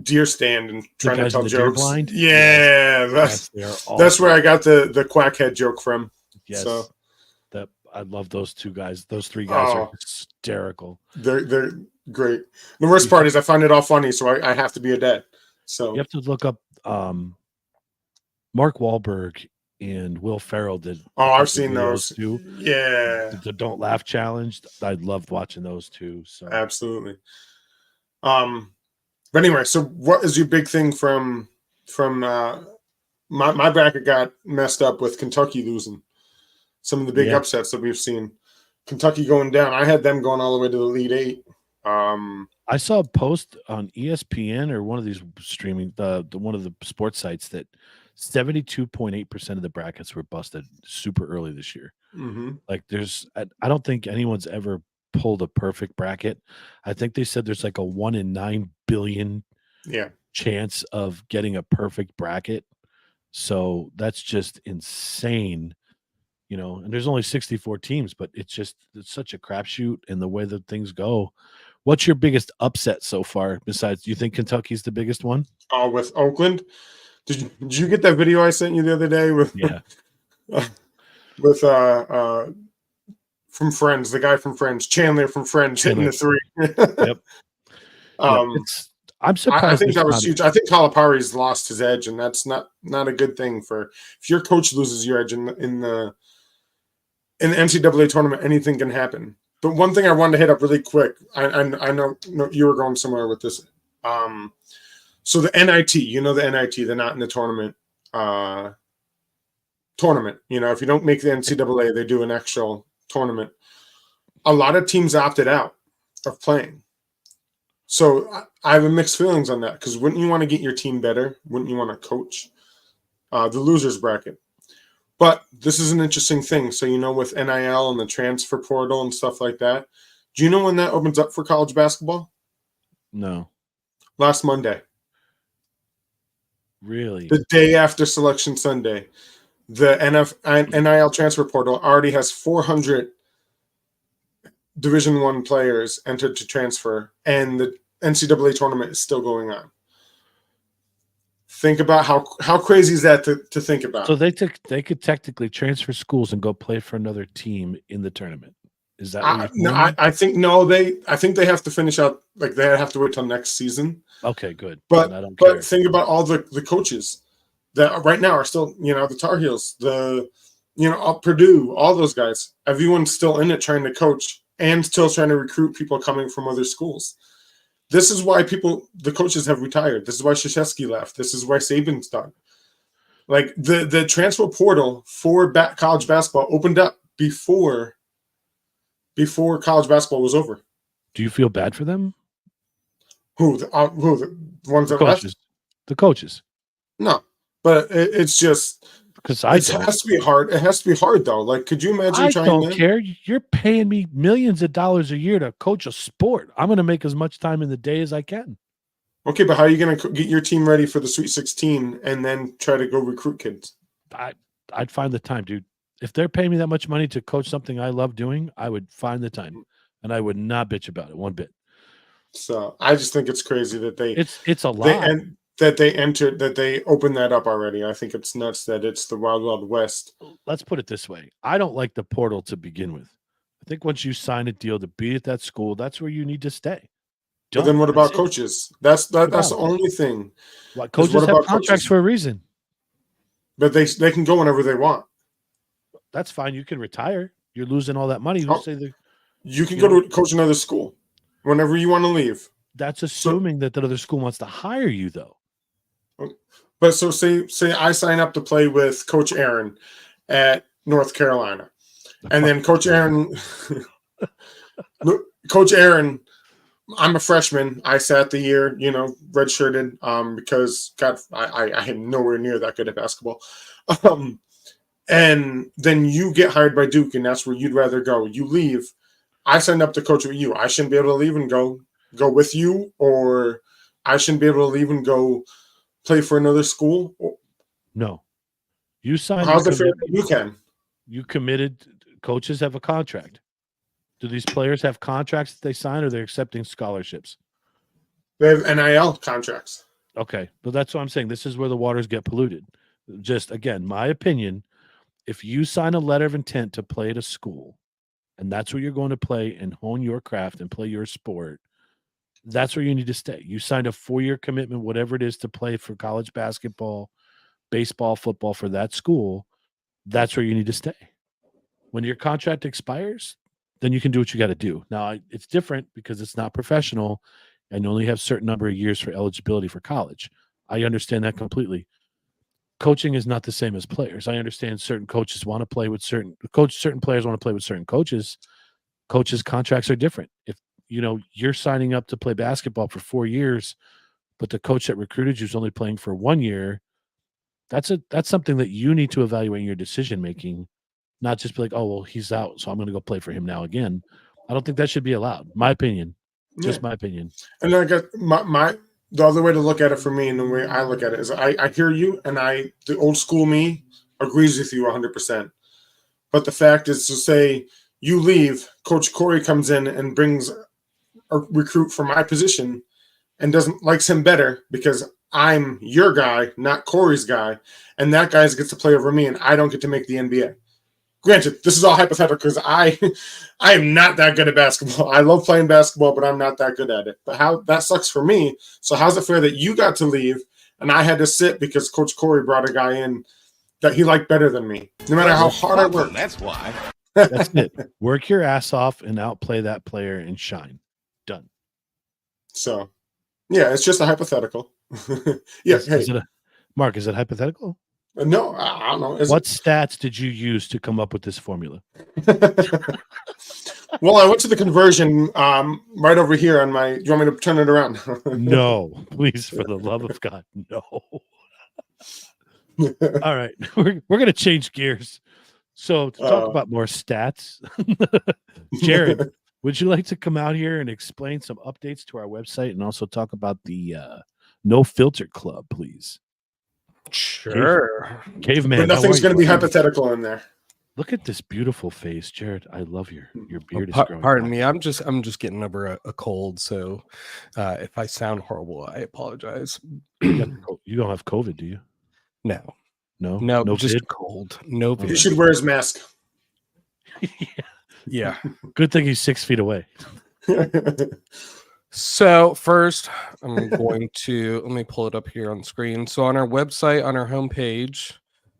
deer stand and trying to tell jokes. Yeah, that's where I got the quackhead joke from. Yes, so that I love those two guys. Those three guys are hysterical. They're great. The worst part is I find it all funny, so I have to be a dad. So you have to look up Mark Wahlberg and Will Ferrell did. I've seen those too. Yeah, the Don't Laugh challenge. I loved watching those too. So absolutely. But anyway, so what is your big thing from my bracket got messed up with Kentucky losing. Some of the big upsets that we've seen. Kentucky going down. I had them going all the way to the Elite Eight. I saw a post on ESPN or one of these streaming one of the sports sites that 72.8% of the brackets were busted super early this year. Mm-hmm. Like I don't think anyone's ever pulled a perfect bracket. I think they said there's like a 1 in 9 billion chance of getting a perfect bracket. So that's just insane, and there's only 64 teams, but it's such a crapshoot and the way that things go. What's your biggest upset so far? Besides, do you think Kentucky's the biggest one? With Oakland. Did you get that video I sent you the other day with from Friends, the guy from Friends, Chandler from Friends hitting the three? Yep. I'm surprised. I think that was huge. I think Calipari's lost his edge, and that's not a good thing if your coach loses your edge in the NCAA tournament. Anything can happen. But one thing I wanted to hit up really quick. I know you were going somewhere with this. So the NIT, the NIT, they're not in the tournament. If you don't make the NCAA, they do an actual tournament. A lot of teams opted out of playing. So I have mixed feelings on that because wouldn't you want to get your team better? Wouldn't you want to coach the losers bracket? But this is an interesting thing. So, with NIL and the transfer portal and stuff like that, do you know when that opens up for college basketball? No. Last Monday. Really? The day after Selection Sunday. The NIL transfer portal already has 400 Division I players entered to transfer, and the NCAA tournament is still going on. Think about how crazy is that to think about. So they could technically transfer schools and go play for another team in the tournament. Is that what you're saying? I think no. I think they have to finish out. Like they have to wait till next season. Okay, good. But think about all the coaches that right now are still the Tar Heels, Purdue, all those guys. Everyone's still in it trying to coach and still trying to recruit people coming from other schools. This is why the coaches have retired. This is why Krzyzewski left. This is why Saban's done. Like the transfer portal for college basketball opened up before before college basketball was over. Do you feel bad for them? Who the ones The that left? coaches. The coaches. No, but it's just Because it has to be hard. It has to be hard though. Like, could you imagine I trying don't to? care. You're paying me millions of dollars a year to coach a sport. I'm going to make as much time in the day as I can. Okay, but how are you going to get your team ready for the Sweet 16 and then try to go recruit kids? I'd find the time, dude. If they're paying me that much money to coach something I love doing, I would find the time, and I would not bitch about it one bit. So I just think it's crazy that it's a lot. They opened that up already. I think it's nuts that it's the Wild Wild West. Let's put it this way. I don't like the portal to begin with. I think once you sign a deal to be at that school, that's where you need to stay. But then what about coaches? That's the only thing. What coaches have contracts for a reason. But they can go whenever they want. That's fine. You can retire. You're losing all that money. You can go to coach another school whenever you want to leave. That's assuming that the other school wants to hire you, though. But so say I sign up to play with Coach Aaron at North Carolina, and then Coach Aaron, I'm a freshman. I sat the year, redshirted, because I am nowhere near that good at basketball. And then you get hired by Duke, and that's where you'd rather go. You leave. I signed up to coach with you. I shouldn't be able to leave and go with you, or I shouldn't be able to leave and go play for another school. No, you signed. How's it fair? You can. You committed. Coaches have a contract. Do these players have contracts that they sign, or they're accepting scholarships? They have NIL contracts. Okay, but that's what I'm saying. This is where the waters get polluted. Just again, my opinion. If you sign a letter of intent to play at a school, and that's where you're going to play and hone your craft and play your sport, that's where you need to stay. You signed a 4-year commitment, whatever it is, to play for college basketball, baseball, football for that school. That's where you need to stay. When your contract expires, then you can do what you got to do. Now, it's different because it's not professional and you only have a certain number of years for eligibility for college. I understand that completely. Coaching is not the same as players. I understand certain coaches want to play with certain players want to play with certain coaches. Coaches' contracts are different. If you're signing up to play basketball for 4 years, but the coach that recruited you is only playing for 1 year, that's something that you need to evaluate in your decision making, not just be like, oh well, he's out, so I'm going to go play for him now again. I don't think that should be allowed. My opinion, just my opinion. And I got the other way to look at it for me, and the way I look at it is, I hear you, and the old school me agrees with you 100%. But the fact is, to say you leave, Coach Corey comes in and brings a recruit for my position and likes him better because I'm your guy, not Corey's guy, and that guy gets to play over me, and I don't get to make the NBA. Granted, this is all hypothetical because I am not that good at basketball. I love playing basketball, but I'm not that good at it. But that sucks for me. So how's it fair that you got to leave and I had to sit because Coach Corey brought a guy in that he liked better than me? No matter how hard I work. That's why. That's it. Work your ass off and outplay that player and shine. Done. So, yeah, it's just a hypothetical. Yeah. Mark, is it hypothetical? No, I don't know. What stats did you use to come up with this formula? Well, I went to the conversion right over here on my. Do you want me to turn it around? No, please, for the love of God, no. All right, we're going to change gears. So to talk about more stats, Jared, would you like to come out here and explain some updates to our website and also talk about the No Filter Club, please? Sure. Caveman. But nothing's going to be hypothetical in there. Look at this beautiful face, Jared. I love your beard is growing. Pardon me. I'm just getting over a cold, so if I sound horrible, I apologize. You don't have COVID, do you? No, just vid? cold. No, He should wear his mask. Yeah. Good thing he's 6 feet away. So first, I'm going to let me pull it up here on the screen. So on our website, on our homepage,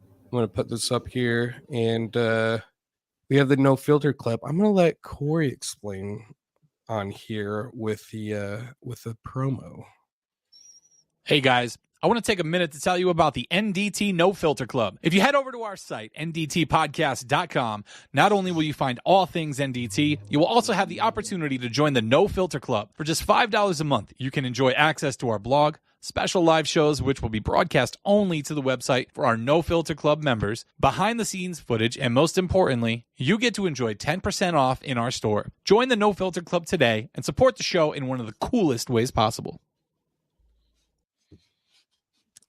I'm going to put this up here, and we have the No Filter clip. I'm going to let Corey explain on here with the promo. Hey guys, I want to take a minute to tell you about the NDT No Filter Club. If you head over to our site, ndtpodcast.com, not only will you find all things NDT, you will also have the opportunity to join the No Filter Club. For just $5 a month, you can enjoy access to our blog, special live shows which will be broadcast only to the website for our No Filter Club members, behind-the-scenes footage, and most importantly, you get to enjoy 10% off in our store. Join the No Filter Club today and support the show in one of the coolest ways possible.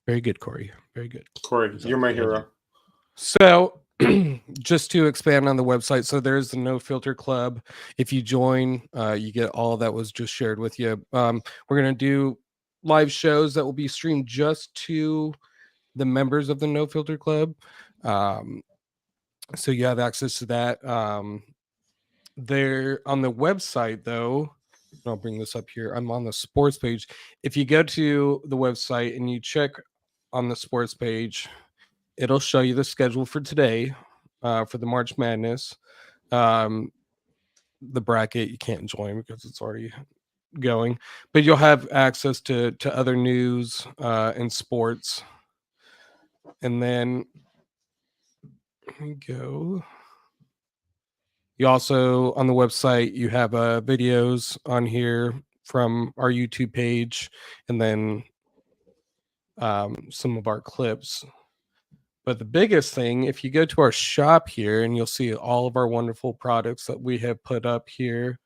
Very good, Corey. Very good. Corey, you're my hero. So just to expand on the website, so there's the No Filter Club. If you join, you get all that was just shared with you. We're going to do live shows that will be streamed just to the members of the No Filter Club. So you have access to that. There on the website, though, I'll bring this up here. I'm on the sports page. If you go to the website and you check on the sports page, it'll show you the schedule for today for the March Madness. The bracket, you can't join because it's already going, but you'll have access to other news and sports. And then here we go. You also, on the website, you have videos on here from our YouTube page, and then some of our clips. But the biggest thing, if you go to our shop here, and you'll see all of our wonderful products that we have put up here.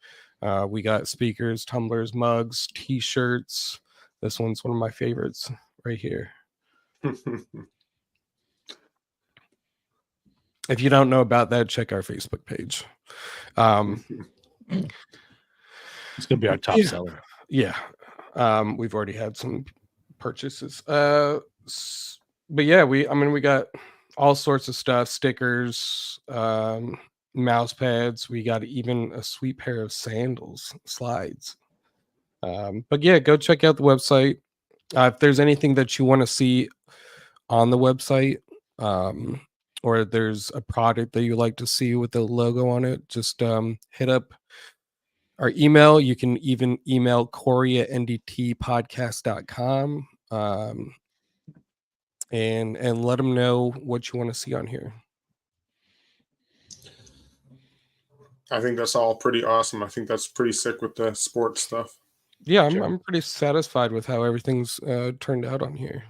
We got speakers, tumblers, mugs, t-shirts. This one's one of my favorites right here. If you don't know about that, check our Facebook page. It's gonna be our top seller. Yeah. We've already had some purchases. But yeah, we got all sorts of stuff, stickers, mouse pads. We got even a sweet pair of sandals, slides. But yeah, go check out the website. If there's anything that you want to see on the website, or there's a product that you like to see with the logo on it, just hit up our email. You can even email Corey at ndtpodcast.com and let them know what you want to see on here. I think that's all pretty awesome. I think that's pretty sick with the sports stuff. Yeah, I'm pretty satisfied with how everything's turned out on here.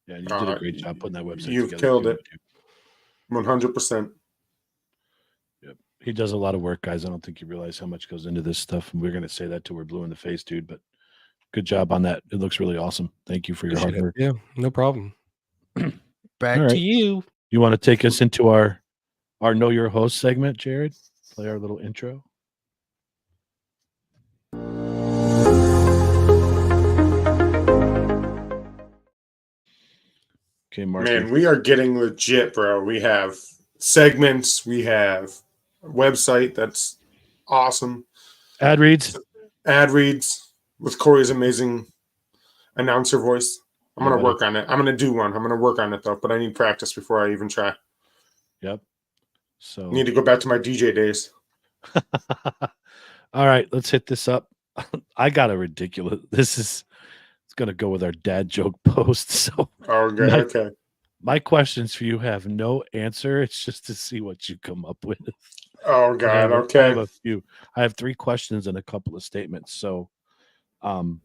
Yeah, you did a great job putting that website You've together. killed it. 100%. Yep. He does a lot of work, guys. I don't think you realize how much goes into this stuff. And we're going to say that till we're blue in the face, dude. But good job on that. It looks really awesome. Thank you for your hard work. Yeah, no problem. Back All to right. you. You want to take us into our Know Your Host segment, Jared? Play our little intro. Okay, Mark. Man, we are getting legit, bro. We have segments. We have a website that's awesome. Ad reads. Ad reads with Corey's amazing announcer voice. I'm going to work on it. I'm going to do one. I'm going to work on it, though, but I need practice before I even try. Yep. So need to go back to my DJ days. All right, let's hit this up. I got a ridiculous. It's going to go with our dad joke post. So, okay. My questions for you have no answer. It's just to see what you come up with. Oh God. Okay. I have a few. I have 3 questions and a couple of statements. So, how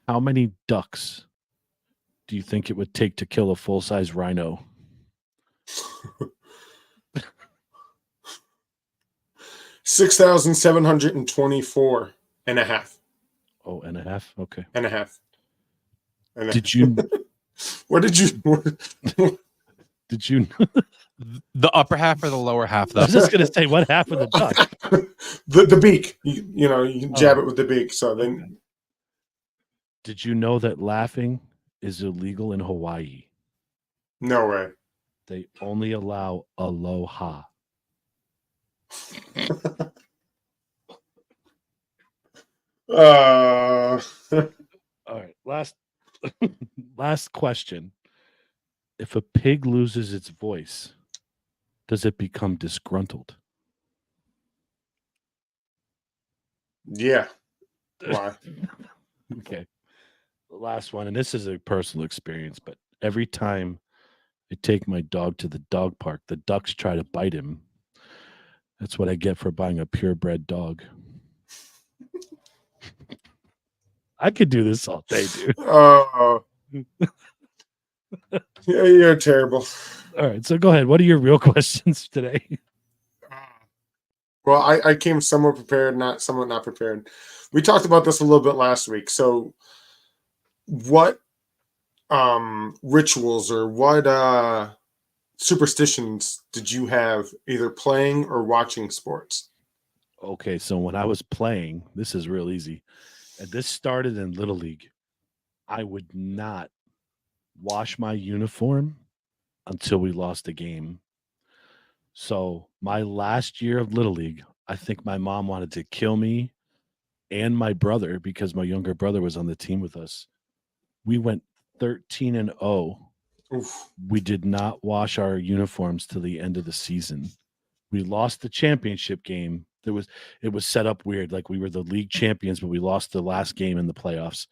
many ducks do you think it would take to kill a full-size rhino? 6,724 and a half. Oh, and a half? Okay. And a half. Did you? What did you? Did you? The upper half or the lower half, though? I was just going to say, what half of the duck? the beak. You can jab it with the beak. So then. Did you know that laughing is illegal in Hawaii? No way. They only allow aloha. All right, last question. If a pig loses its voice, does it become disgruntled? Yeah. Why? Okay. last one, and this is a personal experience, but every time I take my dog to the dog park, the ducks try to bite him. That's what I get for buying a purebred dog. I could do this all day, dude. Oh, yeah, you're terrible. All right, so go ahead. What are your real questions today? Well, I came somewhat prepared, somewhat not prepared. We talked about this a little bit last week. So, what rituals or what superstitions did you have either playing or watching sports? Okay, so when I was playing, this is real easy. And this started in Little League. I would not wash my uniform until we lost a game. So my last year of Little League, I think my mom wanted to kill me and my brother because my younger brother was on the team with us. We went 13-0. Oof. We did not wash our uniforms till the end of the season. We lost the championship game. It was set up weird. Like we were the league champions, but we lost the last game in the playoffs.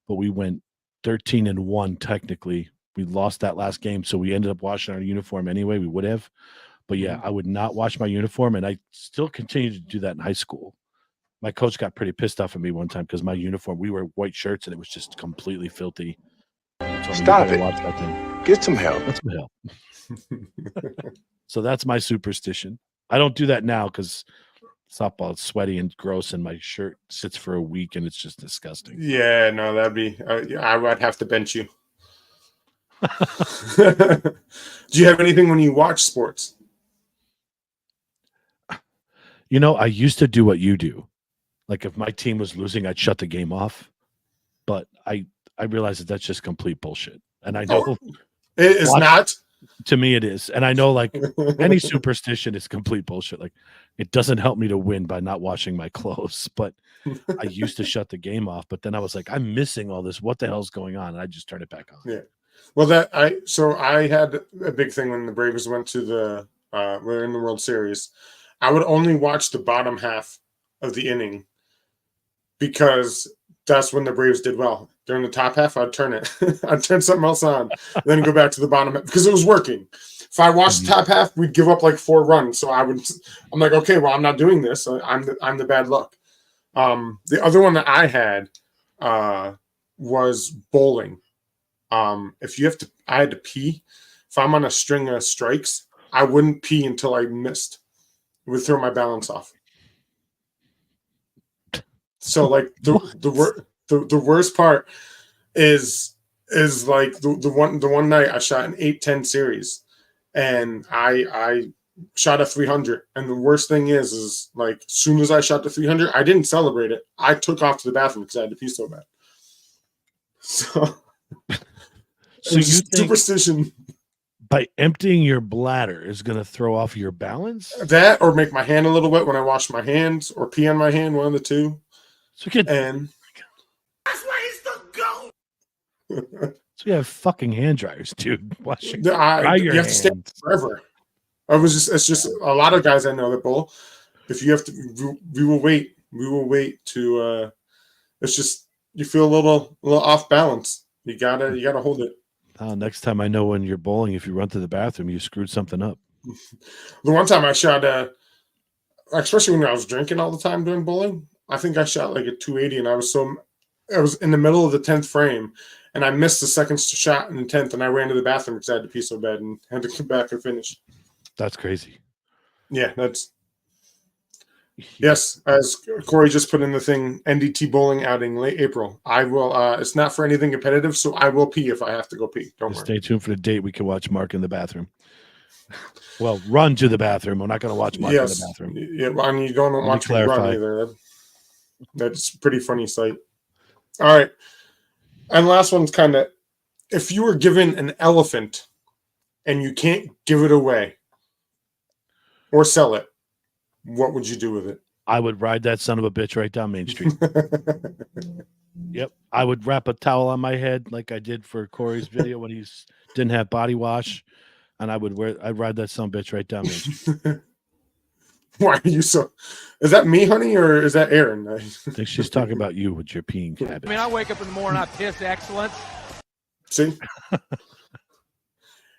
But we went 13-1 technically. We lost that last game, so we ended up washing our uniform anyway. We would have. But yeah, I would not wash my uniform, and I still continued to do that in high school. My coach got pretty pissed off at me one time because my uniform, we were white shirts, and it was just completely filthy. Stop it. Watch that thing. Get some help. Get some help. So that's my superstition. I don't do that now because softball is sweaty and gross, and my shirt sits for a week, and it's just disgusting. Yeah, no, that'd be. I would have to bench you. Do you have anything when you watch sports? You know, I used to do what you do. Like if my team was losing, I'd shut the game off. But I realize that that's just complete bullshit. And I know it is not. To me, it is. And I know like any superstition is complete bullshit. Like it doesn't help me to win by not washing my clothes. But I used to shut the game off. But then I was like, I'm missing all this. What the hell's going on? And I just turned it back on. Yeah. Well, I had a big thing when the Braves went to we're in the World Series. I would only watch the bottom half of the inning because that's when the Braves did well. During the top half, I'd turn it. I'd turn something else on, then go back to the bottom half because it was working. If I watched the top half, we'd give up like 4 runs. So I'm like, okay, well, I'm not doing this. I'm the bad luck. The other one that I had was bowling. I had to pee. If I'm on a string of strikes, I wouldn't pee until I missed. It would throw my balance off. So like the worst part is like the one night I shot an 8-10 series and I shot a 300, and the worst thing is like as soon as I shot the 300, I didn't celebrate it. I took off to the bathroom because I had to pee so bad. So you think superstition by emptying your bladder is going to throw off your balance? That or make my hand a little wet when I wash my hands or pee on my hand, one of the two. So that's why he's the GOAT. So you have fucking hand dryers, dude. Wash you have to stay forever. It's just a lot of guys I know that bowl. If you have to, we will wait. We will wait to. It's just you feel a little off balance. You gotta hold it. Next time I know when you're bowling, if you run to the bathroom, you screwed something up. The one time I shot especially when I was drinking all the time during bowling, I think I shot like a 280, and I was in the middle of the 10th frame, and I missed the second shot in the 10th, and I ran to the bathroom because I had to pee so bad and had to come back and finish. That's crazy. Yeah, yes. As Corey just put in the thing, NDT bowling outing late April. I will. It's not for anything competitive, so I will pee if I have to go pee. Don't worry. Stay tuned for the date. We can watch Mark in the bathroom. Well, run to the bathroom. We're not going to watch Mark in the bathroom. Yeah, well, I mean, you don't want to run either. That's a pretty funny sight. All right. And last one's kind of, if you were given an elephant and you can't give it away or sell it, what would you do with it? I would ride that son of a bitch right down Main Street. Yep. I would wrap a towel on my head like I did for Corey's video when he didn't have body wash. And I'd ride that son of a bitch right down Main Street. Why are you so? Is that me, honey, or is that Aaron? I think she's talking about you with your peeing habit. I mean, I wake up in the morning, I piss excellence. See,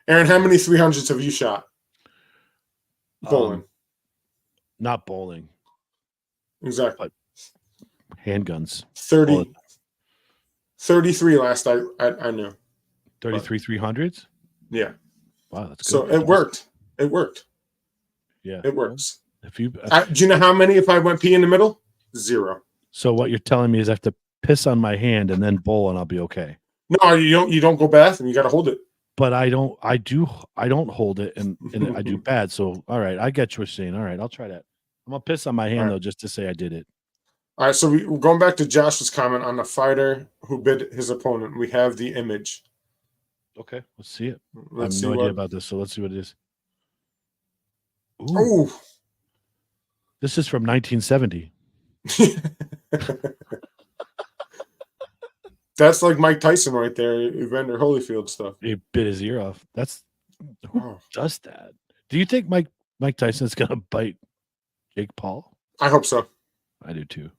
Aaron, how many 300s have you shot? Bowling. Not bowling. Exactly. Handguns. 30. 33 last I knew. 33 300s? Yeah. Wow, that's good. So it worked. It worked. Yeah. It works. If you do you know how many if I went pee in the middle? 0. So what you're telling me is I have to piss on my hand and then bowl and I'll be okay. No, you don't go bath and you got to hold it. But I don't hold it and I do bad. So all right, I get what you're saying. All right, I'll try that. I'm gonna piss on my hand though, just to say I did it. All right, so we're going back to Josh's comment on the fighter who bit his opponent. We have the image. Okay, let's see it. Let's I have no idea about this, so let's see what it is. Ooh, Oh, this is from 1970. that's like Mike Tyson right there, Evander Holyfield stuff. He bit his ear off. That's who does that? Do you think Mike Tyson's gonna bite Jake Paul? I hope so. I do too.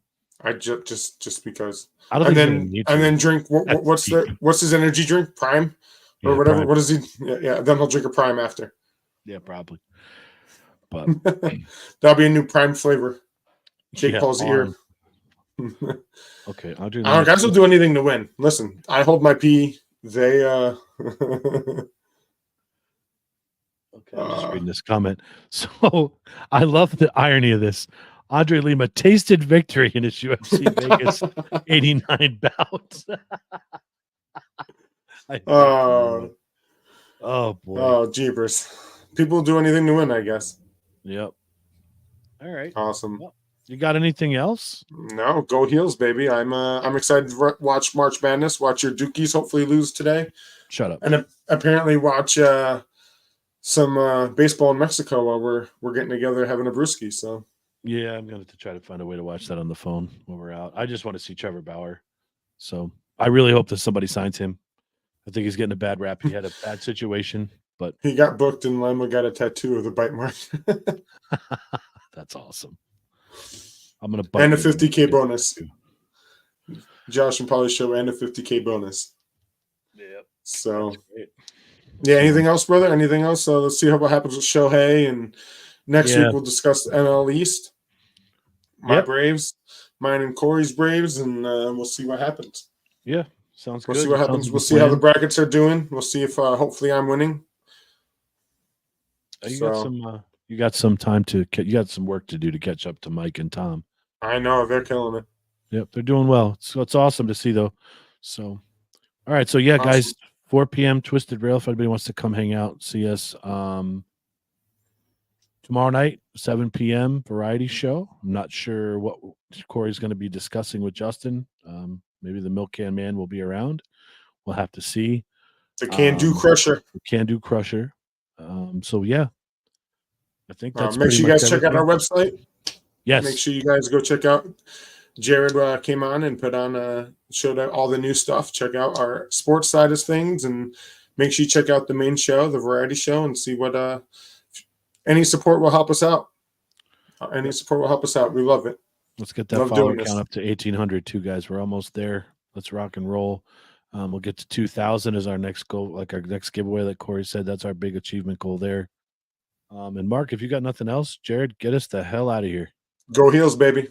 I just because. I don't and think then he's gonna need and to. then drink what's his energy drink? Prime or Yeah, whatever. Prime. What is he? Yeah. Then he'll drink a Prime after. Yeah, probably. But that'll be a new Prime flavor. Jake yeah, Paul's ear. Okay, I'll do. Guys will do anything to win. Listen, I hold my pee. They Okay, I'm just reading this comment. So I love the irony of this. Andre Lima tasted victory in his UFC Vegas 89 bouts. Oh boy. Oh, jeepers. People do anything to win, I guess. Yep. All right. Awesome. Well, you got anything else? No, go Heels, baby. I'm excited to watch March Madness, watch your Dukies hopefully lose today. Shut up. And apparently watch some baseball in Mexico while we're getting together having a brewski. So yeah, I'm going to try to find a way to watch that on the phone when we're out. I just want to see Trevor Bauer. So I really hope that somebody signs him. I think he's getting a bad rap. He had a bad situation, but he got booked and Lima got a tattoo of the bite mark. That's awesome. I'm going to bite and a you. 50K bonus. Josh and Polly show and a 50K bonus. Yep. So yeah, anything else, brother? Anything else? So let's see what happens with Shohei, and next week we'll discuss the NL East. My Braves, mine and Corey's Braves, and we'll see what happens. Yeah, sounds good. We'll see what happens. We'll see how the brackets are doing. We'll see if hopefully I'm winning. You got some time to. You got some work to do to catch up to Mike and Tom. I know they're killing it. Yep, they're doing well. So it's awesome to see, though. So, all right. So yeah, guys, 4 p.m. Twisted Rail. If anybody wants to come hang out, see us. Tomorrow night, 7 p.m. variety show. I'm not sure what Corey's going to be discussing with Justin. Maybe the Milk Can Man will be around. We'll have to see. The Can Do Crusher. Can Do Crusher. So yeah, I think that's. Make sure you guys check out our website. Yes. Make sure you guys go check out. Jared came on and showed out all the new stuff. Check out our sports side of things, and make sure you check out the main show, the variety show, and see what any support will help us out. Any support will help us out. We love it. Let's get that follower count up to 1,800 too, guys. We're almost there. Let's rock and roll. We'll get to 2,000 as our next goal, like our next giveaway, like Corey said. That's our big achievement goal there. And Mark, if you got nothing else, Jared, get us the hell out of here. Go Heels, baby.